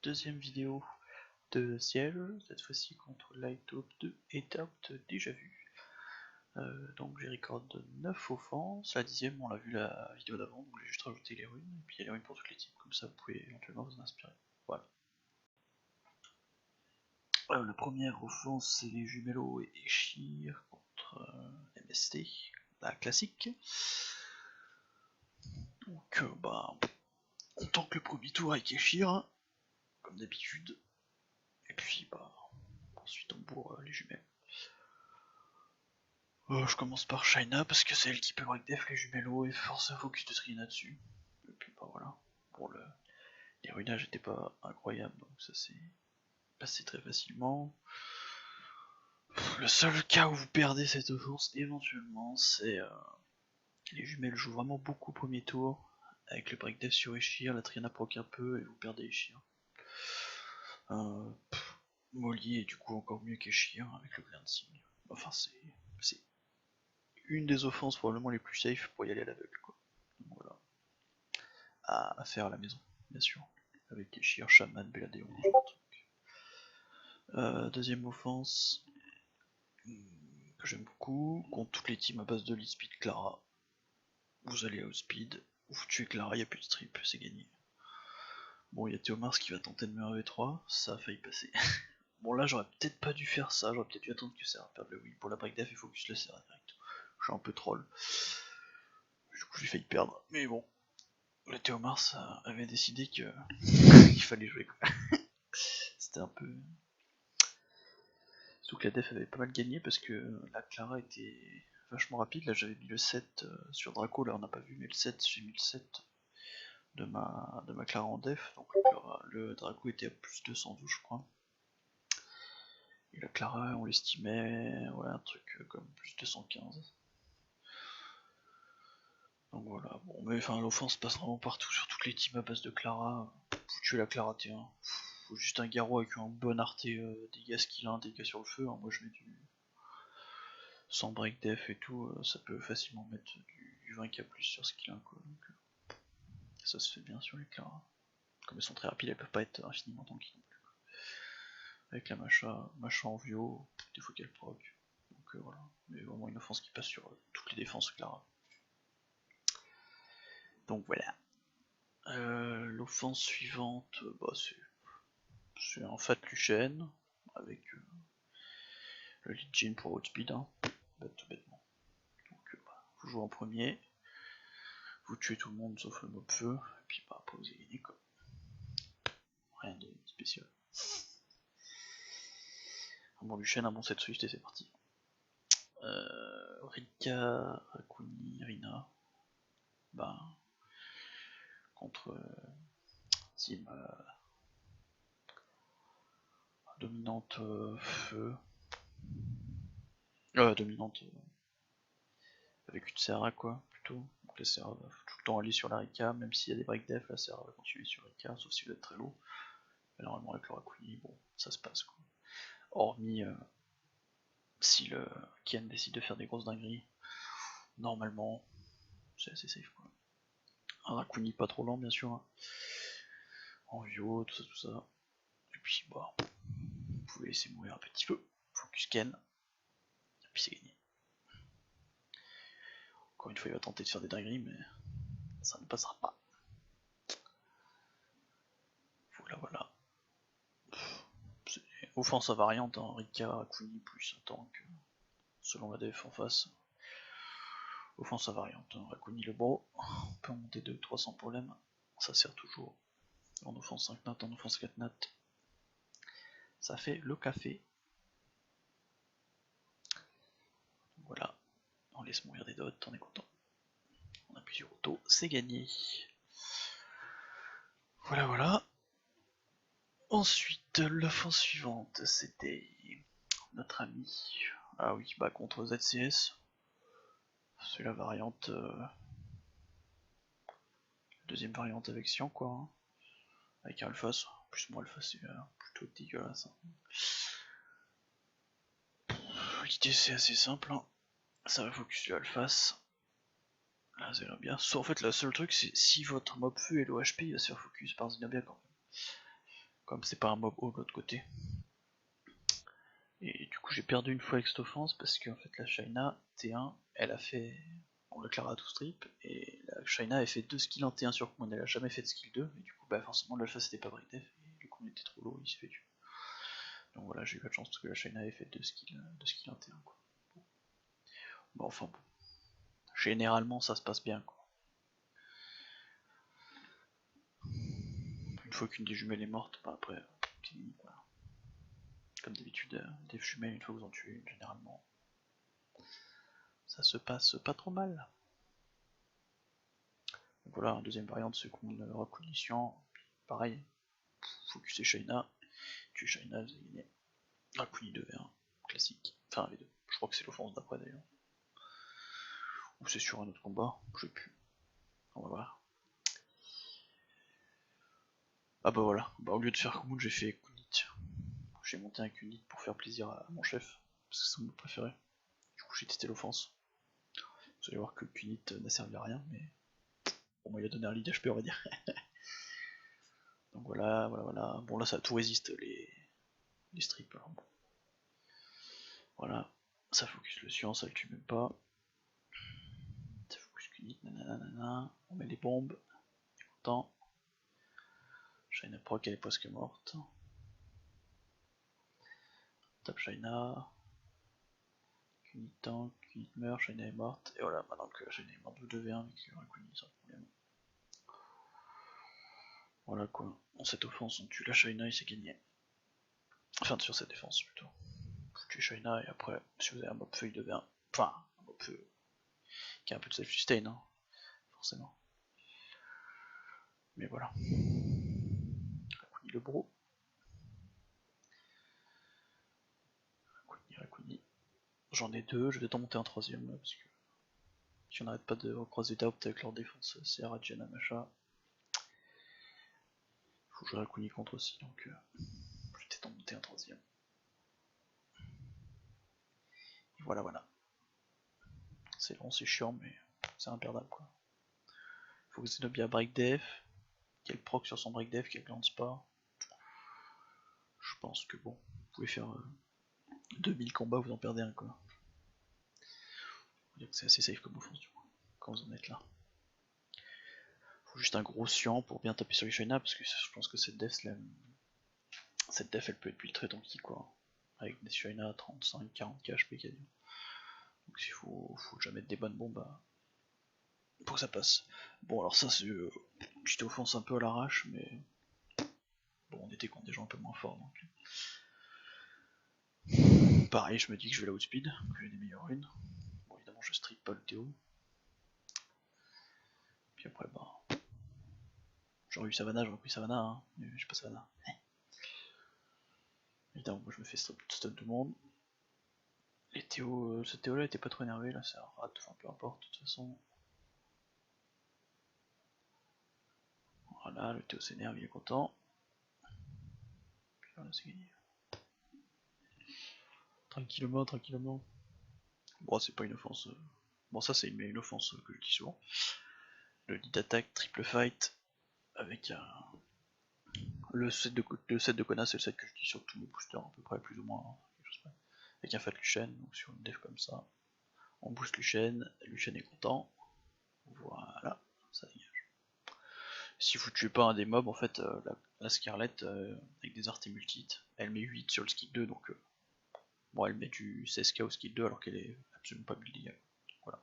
deuxième vidéo de Ciel, cette fois-ci contre Light Hope 2 et Doubt déjà vu. Donc j'ai record 9 offenses, la 10ème on l'a vu la vidéo d'avant, donc j'ai juste rajouté les runes, et puis il y a les runes pour toutes les types, comme ça vous pouvez éventuellement vous inspirer. Voilà. La première offense c'est les jumellos et Eshir contre MST, la classique. Donc on tank le premier tour avec Eshir, comme d'habitude, et puis ensuite on bourre les jumelles. Je commence par Shaina parce que c'est elle qui peut break def les jumellos et force un focus de Trina dessus. Et puis voilà. Bon, les ruinages étaient pas incroyables, donc ça s'est passé très facilement. Le seul cas où vous perdez cette offense éventuellement, c'est les jumelles jouent vraiment beaucoup au premier tour. Avec le break def sur Eshir, la Triana proc un peu et vous perdez Eshir. Molly est du coup encore mieux qu'Eshir avec le cleansing. Enfin c'est une des offenses probablement les plus safe pour y aller à l'aveugle, quoi. Donc, voilà. À faire à la maison, bien sûr. Avec Eshir, Shaman, Belladeon, ce genre de truc. Deuxième offense que j'aime beaucoup, contre toutes les teams à base de lead speed Clara. Vous allez au speed, vous tuez Clara, il n'y a plus de strip, c'est gagné. Bon, il y a Théomars qui va tenter de me V3, ça a failli passer. Bon, là j'aurais peut-être pas dû faire ça, j'aurais peut-être dû attendre que Serra perde le win. Pour la break def, il faut que je le Serra direct. Je suis un peu troll. Du coup, j'ai failli perdre, mais bon. Le Théomars avait décidé que qu'il fallait jouer, quoi. C'était un peu. Surtout que la def avait pas mal gagné parce que la Clara était vachement rapide. Là j'avais mis le 7 sur Draco, là on n'a pas vu, mais le 7, j'ai mis le 7 de ma Clara en def. Donc le Draco était à plus 212 je crois. Et la Clara on l'estimait un truc comme plus 215. Donc voilà, bon mais enfin l'offense passe vraiment partout sur toutes les teams à base de Clara. Vous tuez la Clara T1. Faut juste un Garou avec un bon arté dégâts skill 1, dégâts sur le feu. Moi je mets du. Sans break def et tout, ça peut facilement mettre du 20k plus sur skill 1 quoi. Donc, ça se fait bien sur les Clara. Comme elles sont très rapides, elles peuvent pas être infiniment tanky non plus. Avec la Macha en Vio, des fois qu'elle proc. Donc voilà, mais vraiment une offense qui passe sur toutes les défenses Clara. Donc voilà. L'offense suivante, c'est un Fat Luchen avec le lead gen pour outspeed, hein, tout bêtement. Donc vous jouez en premier, vous tuez tout le monde sauf le mob feu, et puis après vous gagnez quoi. Rien de spécial. Un bon Luchen, un bon set Swift et c'est parti. Rika, Akuni, Rina. Contre team dominante feu. Dominante avec une Serra quoi, plutôt. Donc la Serra va tout le temps aller sur la Rika, même s'il y a des break def, la Serra va continuer sur Rika, sauf si vous êtes très low. Mais normalement avec le Rakuni, bon, ça se passe quoi. Hormis si le Ken décide de faire des grosses dingueries, normalement c'est assez safe quoi. Un Rakuni pas trop lent bien sûr, hein. En Vio, tout ça. Et puis vous pouvez laisser mourir un petit peu. Focus Ken. Et puis c'est gagné. Encore une fois il va tenter de faire des dingueries mais ça ne passera pas. Voilà. C'est offense à variante, hein. Rika, Rakuni plus un tank selon la def en face. Offense à variante, hein. Rakuni le bro, on peut en monter 2-3 sans problème, ça sert toujours. En offense 5 nat, en offense 4 nat, ça fait le café. Voilà, on laisse mourir des dots, on est content. On appuie sur auto, c'est gagné. Voilà. Ensuite, l'offense suivante, c'était notre ami. Ah oui, contre ZCS. C'est la variante. Deuxième variante avec Sian quoi. Hein. Avec un Alphas. En plus moi Alphas c'est plutôt dégueulasse. Hein. L'idée c'est assez simple. Hein. Ça va focus le Alphas. Là Zenobia. En fait le seul truc c'est si votre mob feu est low HP, il va se faire focus par Zenobia quand même. comme c'est pas un mob haut de l'autre côté. Et du coup j'ai perdu une fois avec cette offense parce qu'en fait la Shaina T1 elle a fait, on le Clara tout strip, et la Shaina avait fait 2 skills en T1 sur Kumon, elle a jamais fait de skill 2, et du coup bah forcément l'alpha c'était pas break def, et le Kumon était trop lourd, il s'est fait tuer. Donc voilà, j'ai eu pas de chance parce que la Shaina avait fait 2 skills en T1 quoi. Bon enfin bon. Généralement ça se passe bien quoi. Une fois qu'une des jumelles est morte, bah après, voilà. Comme d'habitude, des jumelles, une fois que vous en tuez une, généralement, ça se passe pas trop mal. Donc voilà, deuxième variante, c'est qu'on recondition, pareil, focuser Shaina, tuer Shaina, vous avez gagné. Rakuni 2v1, classique, enfin V2, je crois que c'est l'offense d'après d'ailleurs. Ou c'est sur un autre combat, je sais plus. On va voir. Ah bah voilà, bah, au lieu de faire Kumon, j'ai fait Kunit. J'ai monté un Kunit pour faire plaisir à mon chef, parce que c'est son mot préféré. Du coup j'ai testé l'offense. Vous allez voir que Kunit n'a servi à rien, mais bon, moi il a donné un lead HP on va dire. Donc voilà, voilà, voilà. Bon là ça tout résiste les strips. Alors bon. Voilà, ça focus le science, ça le tue même pas. Ça focus Kunit, nanana. On met les bombes, content. Shaina proc elle est presque morte. Top Shaina. Kunit tank, Kunit meurt, Shaina est morte. Et voilà, maintenant que Shaina est morte, vous devez avec Rakuni sans problème. Voilà quoi. En cette offense, on tue la Shaina et c'est gagné. Enfin, sur cette défense plutôt. Vous tuez Shaina et après, si vous avez un mob feu, il devient. Enfin, un mob feu qui a un peu de self-sustain, hein, forcément. Mais voilà. Rakuni le bro. Rakuni. J'en ai deux, je vais t'en monter un troisième là, parce que si on n'arrête pas de recroiser Doubt avec leur défense, c'est Arajana Macha. Faut jouer Rakuni contre aussi, donc je vais t'en monter un troisième. Et voilà, voilà. C'est long, c'est chiant, mais c'est imperdable quoi. Faut que Zenobia break def, qu'elle proc sur son break def, qu'elle glance pas. Je pense que bon, vous pouvez faire 2000 combats, vous en perdez un quoi. C'est assez safe comme offense du coup, quand vous en êtes là. Faut juste un gros Sian pour bien taper sur les Shaina, parce que je pense que cette def elle peut être plus très tanky quoi. Avec des Shaina 35-40 HP quasiment. Donc il faut déjà mettre des bonnes bombes pour que ça passe. Bon alors ça c'est une petite offense un peu à l'arrache, mais bon on était contre des gens un peu moins forts donc. Pareil, je me dis que je vais la outspeed, que j'ai des meilleures runes. Bon évidemment je strip pas le Théo. Puis après bah. J'aurais eu Savannah, j'aurais pris Savannah, hein, mais j'ai pas Savannah. Évidemment moi je me fais stun tout le monde. Les Théo, ce Théo là était pas trop énervé, là c'est un rat, enfin peu importe, de toute façon. Voilà, le Théo s'énerve, il est content. Puis voilà, c'est gagné. Tranquillement, tranquillement. Bon, c'est pas une offense. Bon, ça c'est une offense que je dis souvent. Le lead attack, triple fight, avec le set de Kona, c'est le set que je dis sur tous mes boosters, à peu près, plus ou moins. Hein, quelque chose avec un fat Luchen, donc sur une def comme ça. On booste Luchen est content. Voilà, ça dégage. Si vous tuez pas un des mobs, en fait, la Scarlett, avec des arts et multi, elle met 8 sur le skill 2, donc bon, elle met du 16k au skill 2 alors qu'elle est absolument pas buildée. Voilà.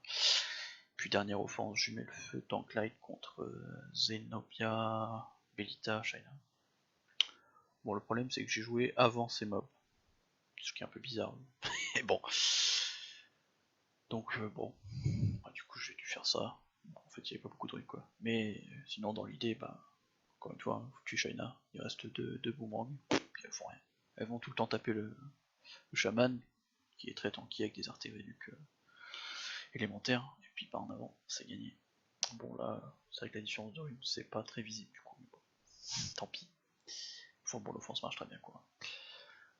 Puis dernière offense, je mets le feu tank light contre Zenobia, Belita, Shaina. Bon, le problème c'est que j'ai joué avant ces mobs, ce qui est un peu bizarre. Mais bon. Donc bon, bah, du coup j'ai dû faire ça. Bon, en fait il n'y avait pas beaucoup de runes quoi. Mais sinon dans l'idée, bah, encore une fois, hein, faut tuer Shaina, il reste deux boomerangs, puis elles font rien. Elles vont tout le temps taper le chaman, qui est très tanky avec des artéréducs élémentaires, et puis par en avant, c'est gagné. Bon là, c'est vrai que la différence de rune, c'est pas très visible du coup, mais bon, tant pis. Enfin bon, l'offense marche très bien quoi.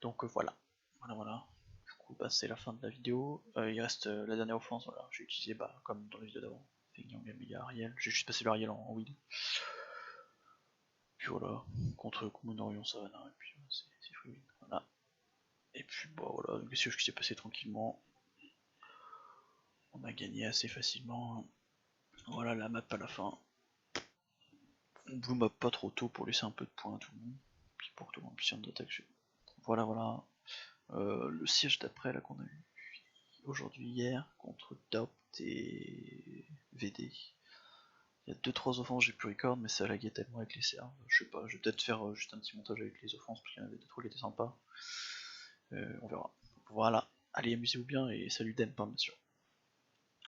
Donc voilà, voilà. Du coup, bah, c'est la fin de la vidéo. Il reste la dernière offense, voilà, j'ai utilisé comme dans la vidéo d'avant. Il y a Ariel, j'ai juste passé le Ariel en wheel. puis voilà, contre Commandorion Savannah, et puis c'est free. Voilà. Et puis bah voilà, le siège qui s'est passé tranquillement. On a gagné assez facilement. Voilà la map à la fin. On blue map pas trop tôt pour laisser un peu de points à tout le monde. Puis pour que tout le monde puisse d'attaque. Voilà, voilà. Le siège d'après là qu'on a eu aujourd'hui hier contre Dopt et VD. Il y a 2-3 offenses, j'ai pu record, mais ça laguait tellement avec les serves. Je sais pas, je vais peut-être faire juste un petit montage avec les offenses, parce qu'il y en avait 2-3 qui étaient sympas. On verra. Voilà, allez, amusez-vous bien et salut Den, bien sûr.